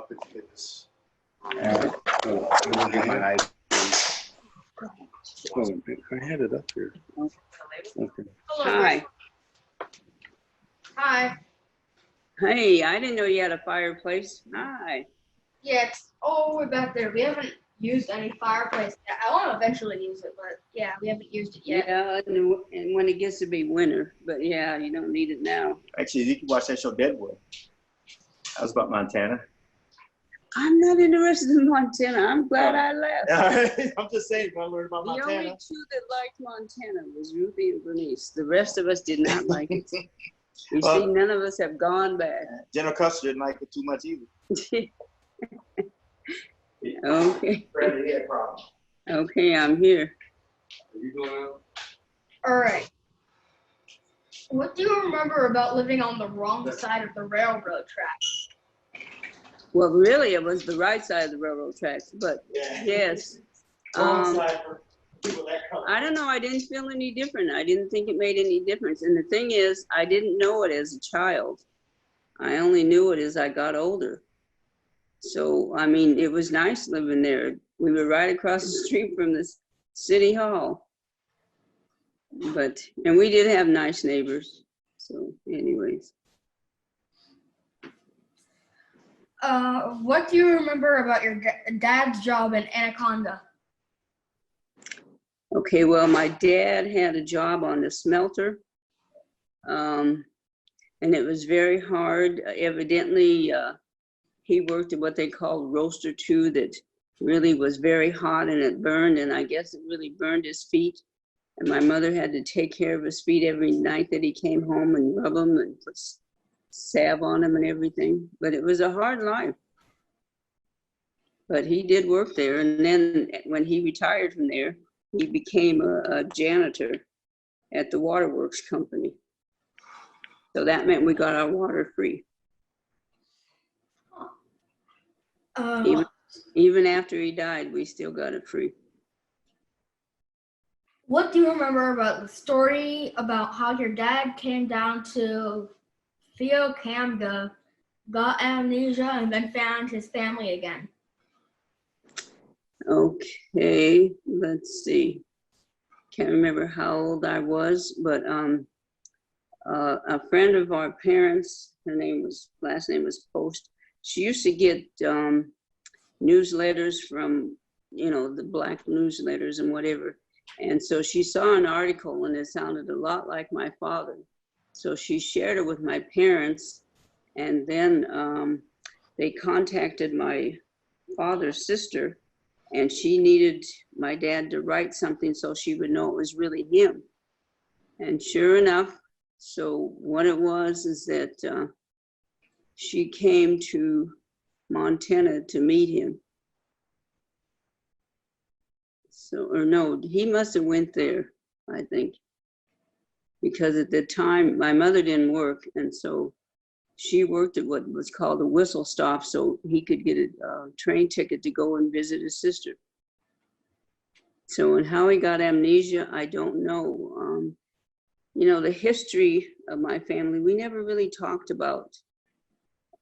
up and get this. Get my eyes. Oh, I had it up here. Okay. Hi. Hi. Hey, I didn't know you had a fireplace. Hi. Yeah, it's all the way back there. We haven't used any fireplace yet. I want to eventually use it, but yeah, we haven't used it yet. Yeah, and when it gets to be winter, but yeah, you don't need it now. Actually, you can watch that show Deadwood. That was about Montana. I'm not interested in Montana. I'm glad I left. I'm just saying, I learned about The Montana. only two that liked Montana was Ruthie and Bernice. The rest of us did not like it. You see, none of us have gone back. General Custer didn't like it too much either. Okay. Bradley, he had problems. Okay, I'm here. Are you going out? All right. What do you remember about living on the wrong side of the railroad tracks? Well, really, it was the right side of the railroad tracks, but yes. Wrong side for people that color. I don't know. I didn't feel any different. I didn't think it made any difference. And the thing is, I didn't know it as a child. I only knew it as I got older. So, I mean, it was nice living there. We were right across the street from the city hall. And we did have nice neighbors. So, anyways. What do you remember about your dad's job in Anaconda? Okay, well, my dad had a job on the smelter, and it was very hard. Evidently, he worked at what they called roaster 2 that really was very hot and it burned, and I guess it really burned his feet. And my mother had to take care of his feet every night that he came home and rub them and put salve on him and everything. But it was a hard life. But he did work there, and then when he retired from there, he became a janitor at the waterworks company. So that meant we got our water free. Even after he died, we still got it free. What do you remember about the story about how your dad came down to Camden, got amnesia, and then found his family again? Okay, let's see. Can't remember how old I was, but a friend of our parents, last name was Post. She used to get newsletters from, the black newsletters and whatever. And so she saw an article and it sounded a lot like my father. So she shared it with my parents, and then they contacted my father's sister, and she needed my dad to write something so she would know it was really him. And sure enough, so what it was is that she came to Montana to meet him. So, or no, he must have went there, I think, because at the time my mother didn't work, and so she worked at what was called a whistle stop, so he could get a train ticket to go and visit his sister. So, and how he got amnesia, I don't know. The history of my family, we never really talked about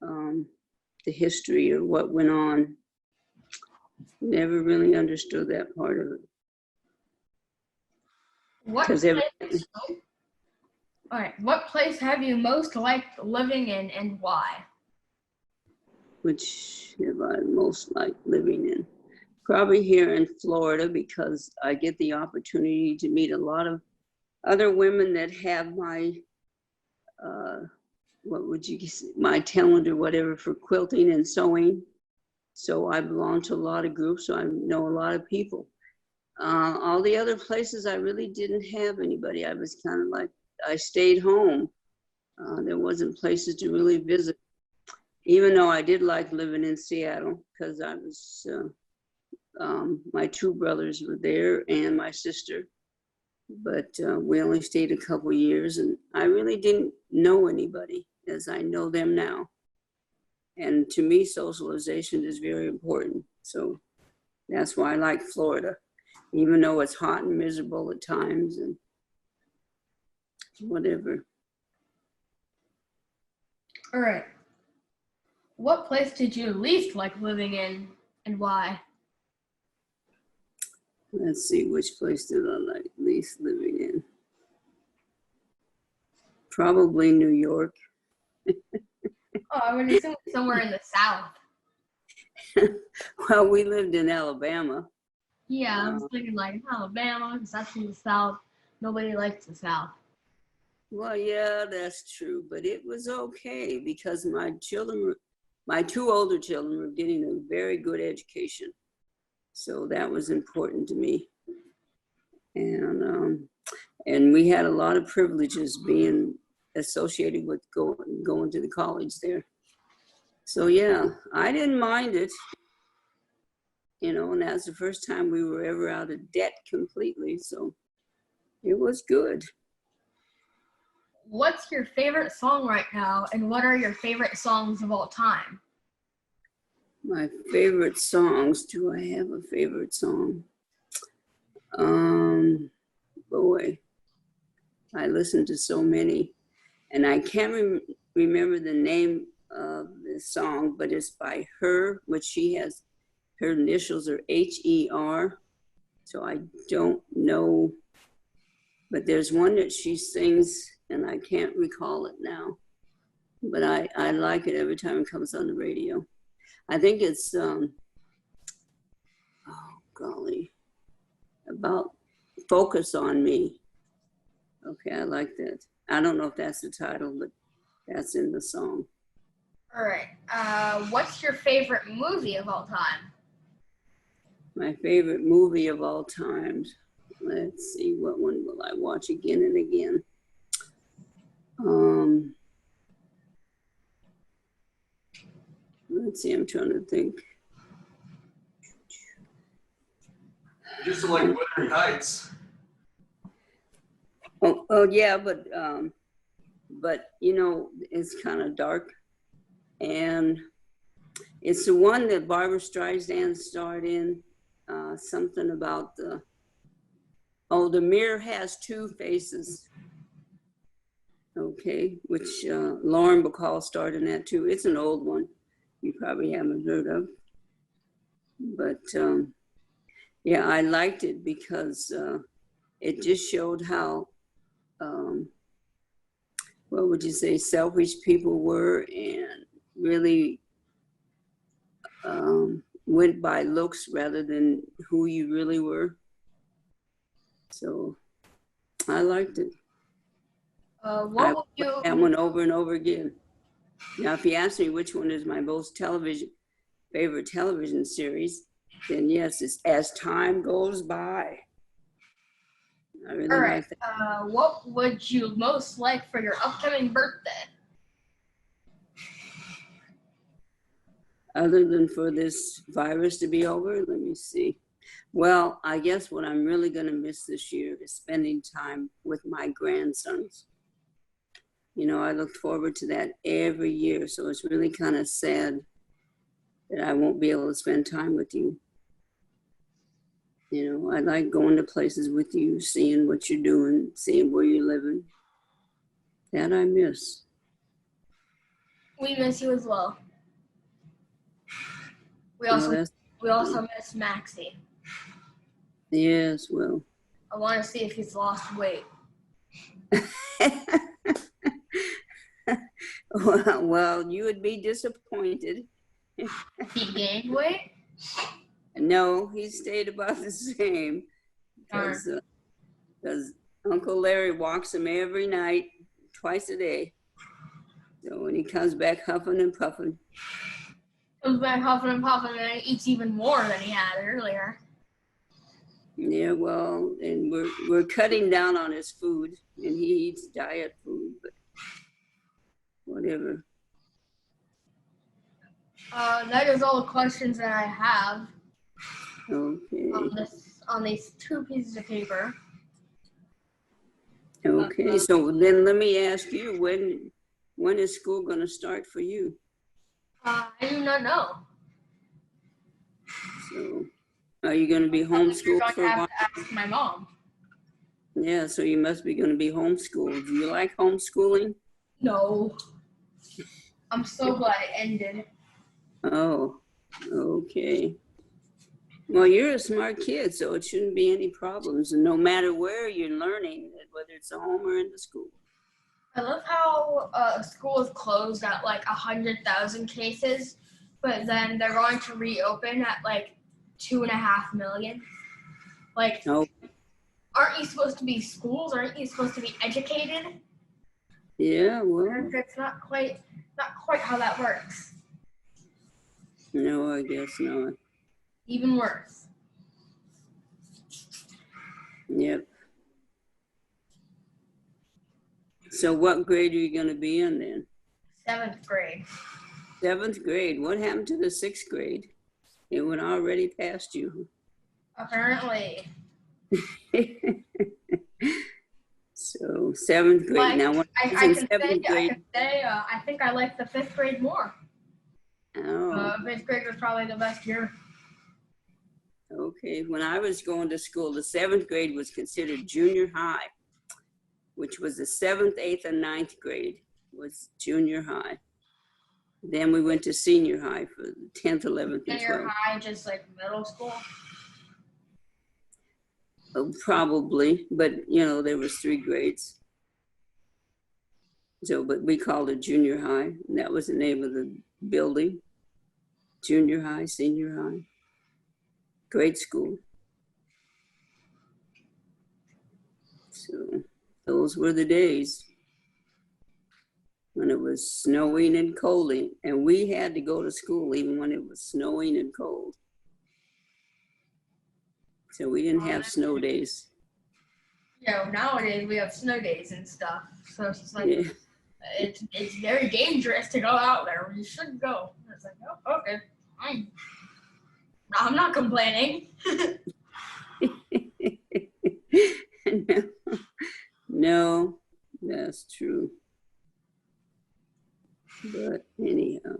the history or what went on. Never really understood that part of it. What place have you most liked living in, and why? Which have I most liked living in? Probably here in Florida, because I get the opportunity to meet a lot of other women that have my, my talent or whatever for quilting and sewing. So I belong to a lot of groups, so I know a lot of people. All the other places, I really didn't have anybody. I was kind of like, I stayed home. There wasn't places to really visit, even though I did like living in Seattle, because I was, my two brothers were there and my sister. But we only stayed a couple years, and I really didn't know anybody as I know them now. And to me, socialization is very important. So that's why I like Florida, even though it's hot and miserable at times and whatever. All right. What place did you least like living in, and why? Let's see, which place did I like least living in? Probably New York. Oh, I would assume somewhere in the South. Well, we lived in Alabama. Yeah, I was thinking like Alabama, because that's in the South. Nobody likes the South. Well, yeah, that's true, but it was okay because my two older children were getting a very good education. So that was important to me. And we had a lot of privileges being associated with going to the college there. So yeah, I didn't mind it, and that's the first time we were ever out of debt completely. So it was good. What's your favorite song right now, and what are your favorite songs of all time? My favorite songs. Do I have a favorite song? Boy, I listen to so many, and I can't remember the name of the song, but it's by her, which she has, her initials are H-E-R, so I don't know, but there's one that she sings, and I can't recall it now, but I like it every time it comes on the radio. I think it's, oh golly, about Focus on Me. Okay, I like that. I don't know if that's the title, but that's in the song. All right. What's your favorite movie of all time? My favorite movie of all times. Let's see, what one will I watch again and again? Let's see, I'm trying to think. Used to like Wuthering Heights. Oh yeah, but it's kind of dark, and it's the one that Barbara Streisand starred in. Something about the mirror has two faces. Okay, which Lauren Bacall starred in that too. It's an old one. You probably haven't heard of, but yeah, I liked it because it just showed how. What would you say, selfish people were, and really went by looks rather than who you really were. So I liked it. I watched that one over and over again. Now, if you ask me which one is my most favorite television series, then yes, it's As Time Goes By. I really All right. like that. What would you most like for your upcoming birthday? Other than for this virus to be over, let me see. Well, I guess what I'm really going to miss this year is spending time with my grandsons. I look forward to that every year, so it's really kind of sad that I won't be able to spend time with you. I like going to places with you, seeing what you're doing, seeing where you're living. That I miss. We miss you as well. We also miss Maxie. Yes, well. I want to see if he's lost weight. Well, you would be disappointed. He gained weight? No, he stayed about the same because Uncle Larry walks him every night, twice a day. So when he comes back huffing and puffing. Comes back huffing and puffing and eats even more than he had earlier. Yeah, well, and we're cutting down on his food, and he eats diet food, but whatever. That is all the questions that I have. Okay. On these two pieces of paper. Okay, so then let me ask you, when is school going to start for you? I do not know. So, are you going to be homeschooled for a while? I have to ask my mom. Yeah, so you must be going to be homeschooled. Do you like homeschooling? No. I'm so glad it ended. Oh, okay. Well, you're a smart kid, so it shouldn't be any problems. And no matter where you're learning, whether it's at home or in the school. I love how school is closed at like 100,000 cases, but then they're going to reopen at like 2.5 million. Like, No. aren't you supposed to be schools? Aren't you supposed to be educated? Yeah, well, That's not quite how that works. no, I guess not. Even worse. Yep. So what grade are you going to be in then? 7th grade. 7th grade. What happened to the 6th grade? It went already past you. Apparently. So 7th grade. Like, Now, when I I was in can 7th grade. I think I like the 5th grade more. Oh, 5th grade was probably the best year. okay. When I was going to school, the 7th grade was considered junior high, which was the 7th, 8th, and 9th grade was junior high. Then we went to senior high for the 10th, 11th, and 12th. Junior high, just like middle school. Oh, probably, but you know, there was 3 grades. So, but we called it junior high, and that was the name of the building. Junior high, senior high, grade school. So those were the days when it was snowing and cold, and we had to go to school even when it was snowing and cold. So we didn't have snow days. Yeah, nowadays we have snow days and stuff. So it's just like, Yeah. it's very dangerous to go out there. You shouldn't go. It's like, oh, okay. I'm not complaining. No, that's true. But anyhow.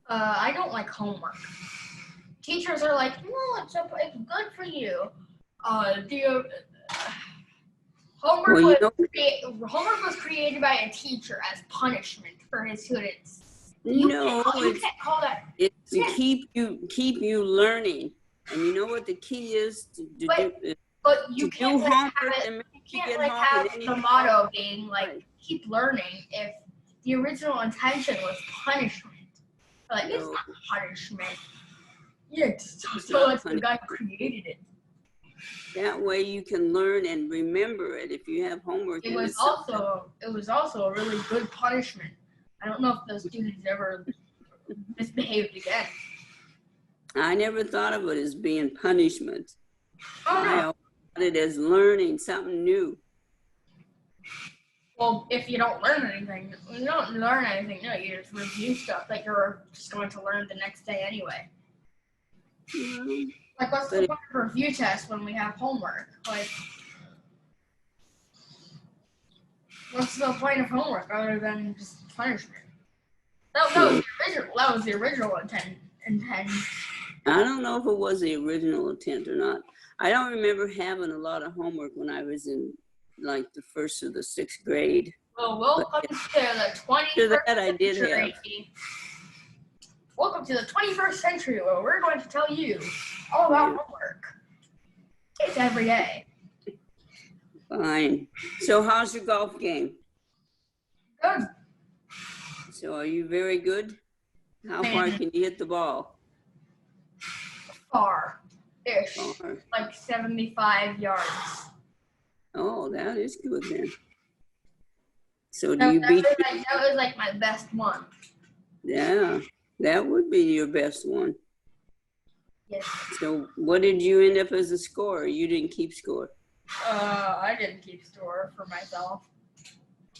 I don't like homework. Teachers are like, no, it's good for you. Homework, Well, homework was created by a teacher as punishment for his students. No, You can't call that. it's to keep you learning. And you know what the key is to do You to can't do like homework have and it. make You you can't get like home have and the motto being like keep learning if the original intention was punishment. Like it's No. not punishment. Yeah, it's It's so not it's the guy who created it. That way you can learn and remember it if you have homework. It was also a really good punishment. I don't know if those students ever misbehaved again. I never thought of it as being punishment. Oh I no. always thought it as learning something new. Well, if you don't learn anything, you don't learn anything new. You just review stuff that you're just going to learn the next day anyway. Like, what's the point of a review test when we have homework? Like, what's the point of homework other than just punishment? That was the original intent. I don't know if it was the original intent or not. I don't remember having a lot of homework when I was in like the 1st or the 6th grade. Well, welcome to the 21st that I did century. Welcome to the 21st century where we're going to tell you all about homework. It's every day. Fine. So how's your golf game? Good. So are you very good? How far can you hit the ball? Far-ish. Far. Like 75 yards. Oh, that is good then. So do you beat? That was like my best one. Yeah, that would be your best one. Yes. So what did you end up as a score? You didn't keep score. I didn't keep score for myself.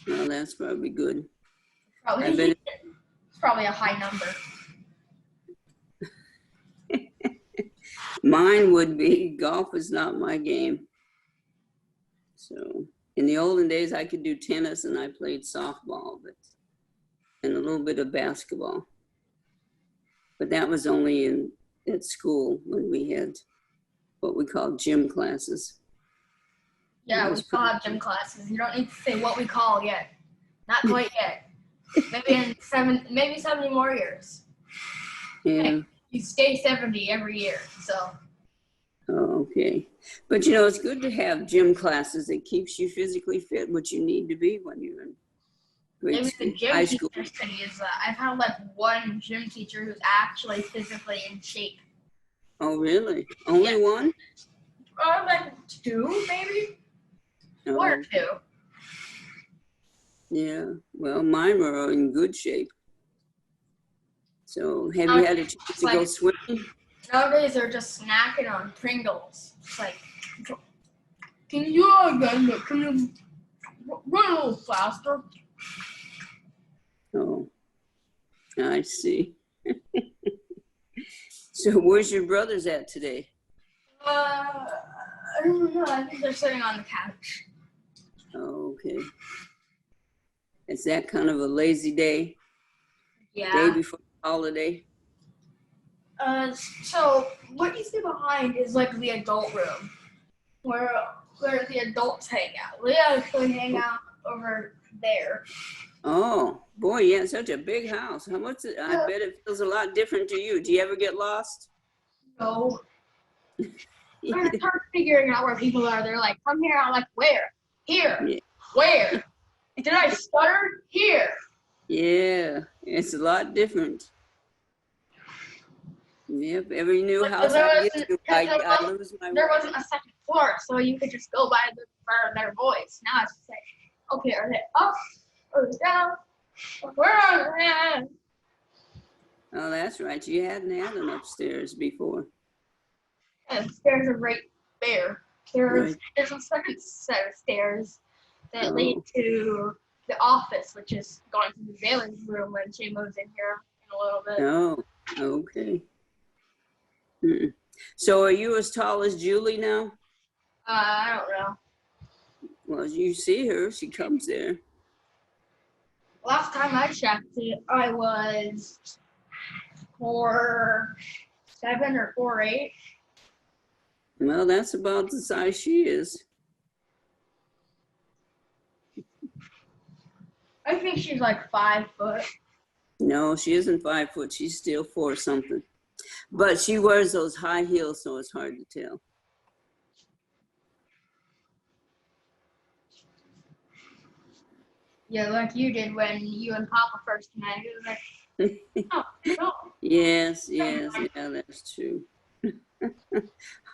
Well, that's probably good. It's probably a high number. Mine would be golf is not my game. So in the olden days, I could do tennis and I played softball, and a little bit of basketball. But that was only at school when we had what we call gym classes. Yeah, we still have gym classes. You don't need to say what we call yet. Not quite yet. Maybe in 7 more years. Yeah. You stay 70 every year, so. Oh, okay. But you know, it's good to have gym classes. It keeps you physically fit, which you need to be when you're in Maybe the gym high school. teacher study is I've had like one gym teacher who's actually physically in shape. Oh, really? Only one? Like 2, maybe? Oh, 1 or 2. yeah. Well, mine were in good shape. So, have you had a chance to go swimming? Nowadays they're just snacking on Pringles. It's like, can you run a little faster? Oh, I see. So, where's your brothers at today? I don't know. I think they're sitting on the couch. Oh, okay. Is that kind of a lazy day? Yeah. Day before the holiday? So what you see behind is like the adult room, where the adults hang out. We actually hang out over there. Oh, boy, yeah, such a big house. How much? I bet it feels a lot different to you. Do you ever get lost? No. I start figuring out where people are. They're like, come here. I'm like, where? Here. Yeah. Where? Did I stutter? Here. Yeah, it's a lot different. Yep, every new Like, house there I wasn't- get to, because I lose my There way. wasn't a second floor, so you could just go by their voice. Now it's just like, okay, are they up or down? Where are they? Oh, that's right. You hadn't had an upstairs before. And the stairs are right there. There's a second set of stairs that lead to the office, which is going to the Bailey's room when she moves in here in a little bit. Oh, okay. Mm-mm. So are you as tall as Julie now? I don't know. Well, you see her. She comes there. Last time I checked it, I was 4'7" or 4'8". Well, that's about the size she is. I think she's like 5 foot. No, she isn't 5 foot. She's still 4 something. But she wears those high heels, so it's hard to tell. Yeah, like you did when you and Papa first met. It was like, oh, no. Yes, yeah, that's true.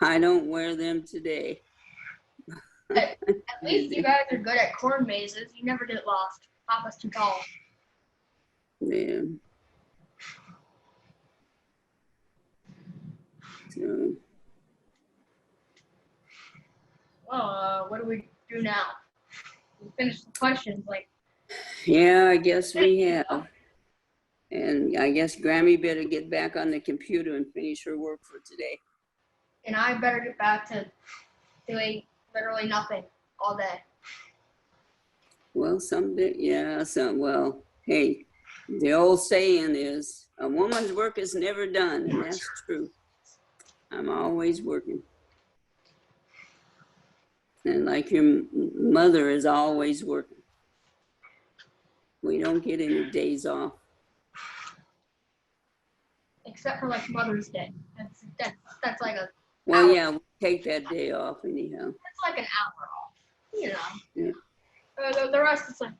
I don't wear them today. At least you guys are good at corn mazes. You never get lost. Papa's too tall. Yeah. So, Well, what do we do now? We finished the questions. Like, yeah, I guess we have. And I guess Grammy better get back on the computer and finish her work for today. and I better get back to doing literally nothing all day. Well, someday, yeah, well, hey, the old saying is, a woman's work is never done, and that's true. I'm always working. And like your mother is always working. We don't get any days off. Except for like Mother's Day. That's like a. Well, hour. yeah, we'll take that day off anyhow. It's like an hour off. You know. Yeah. The rest is like.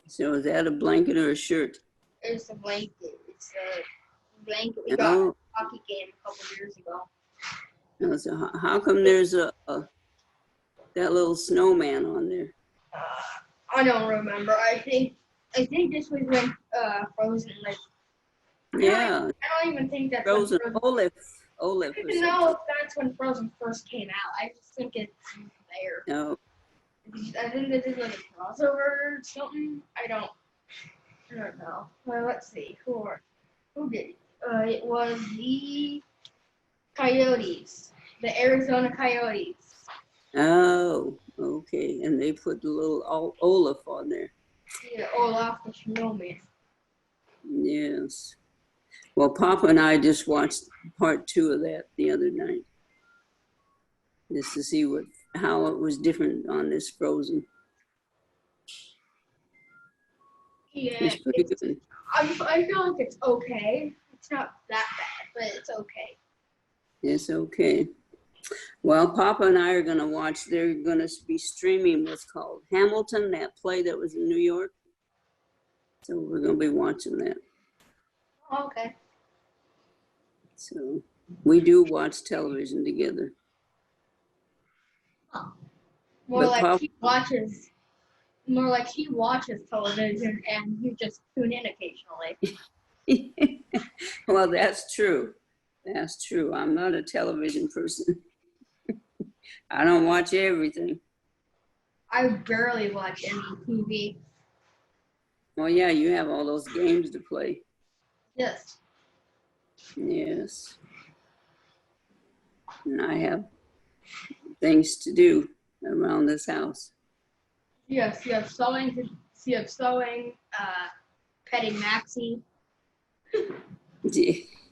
So is that a blanket or a shirt? It's a blanket. It's a blanket we got at a hockey game a couple years ago. No, so how come there's that little snowman on there? I don't remember. I think this was when Frozen like. Yeah, I don't even think that's Frozen. Olaf. I don't even know if that's when Frozen first came out. I just think it's there. No. I think this is like a crossover or something. I don't know. Well, let's see. Who did it? It was the Coyotes, the Arizona Coyotes. Oh, okay. And they put the little Olaf on there. Yeah, Olaf the Snowman. Yes. Well, Papa and I just watched part 2 of that the other night, just to see how it was different on this Frozen. Yeah, It's pretty good. I feel like it's okay. It's not that bad, but it's okay. It's okay. Well, Papa and I are going to watch, they're going to be streaming what's called Hamilton, that play that was in New York. So we're going to be watching that. Oh, okay. So we do watch television together. More But like Papa, more like he watches television and you just tune in occasionally. well, that's true. That's true. I'm not a television person. I don't watch everything. I barely watch any TV. Well, yeah, you have all those games to play. Yes. Yes. And I have things to do around this house. Yes, you have sewing, petting Maxie.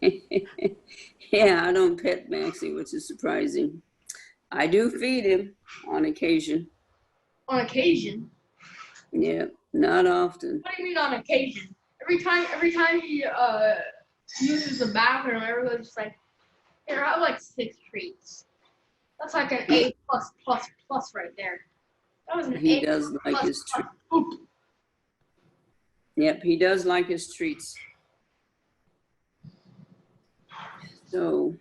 Yeah, I don't pet Maxie, which is surprising. I do feed him on occasion. On occasion. Yeah, not often. What do you mean on occasion? Every time he uses the bathroom, everyone's just like, here, I have like 6 treats. That's like an A plus right there. That was an He A does like plus his treats. poop. Yep, he does like his treats. So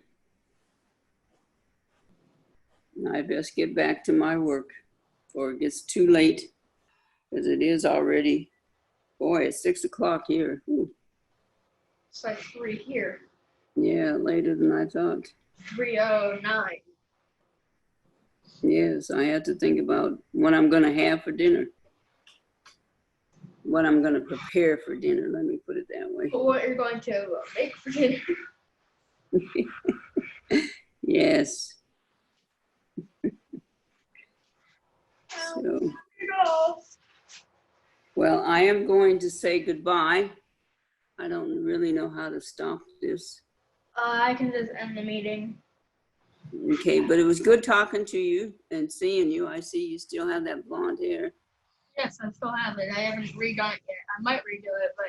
I best get back to my work before it gets too late, because it is already, boy, it's 6 o'clock here. Ooh. It's like 3 here. Yeah, later than I thought. 3:09. Yes, I had to think about what I'm going to have for dinner. What I'm going to prepare for dinner, let me put it that way. But what you're going to make for dinner? Yes. So, well, I am going to say goodbye. I don't really know how to stop this. I can just end the meeting. Okay, but it was good talking to you and seeing you. I see you still have that blonde hair. Yes, I still have it. I haven't redone it yet. I might redo it, but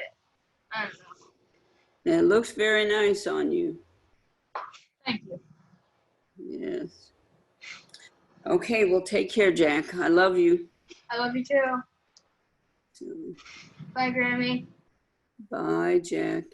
I don't know. And it looks very nice on you. Thank you. Yes. Okay, well, take care, Jack. I love you. I love you too. So, Bye, Grammy. bye, Jack.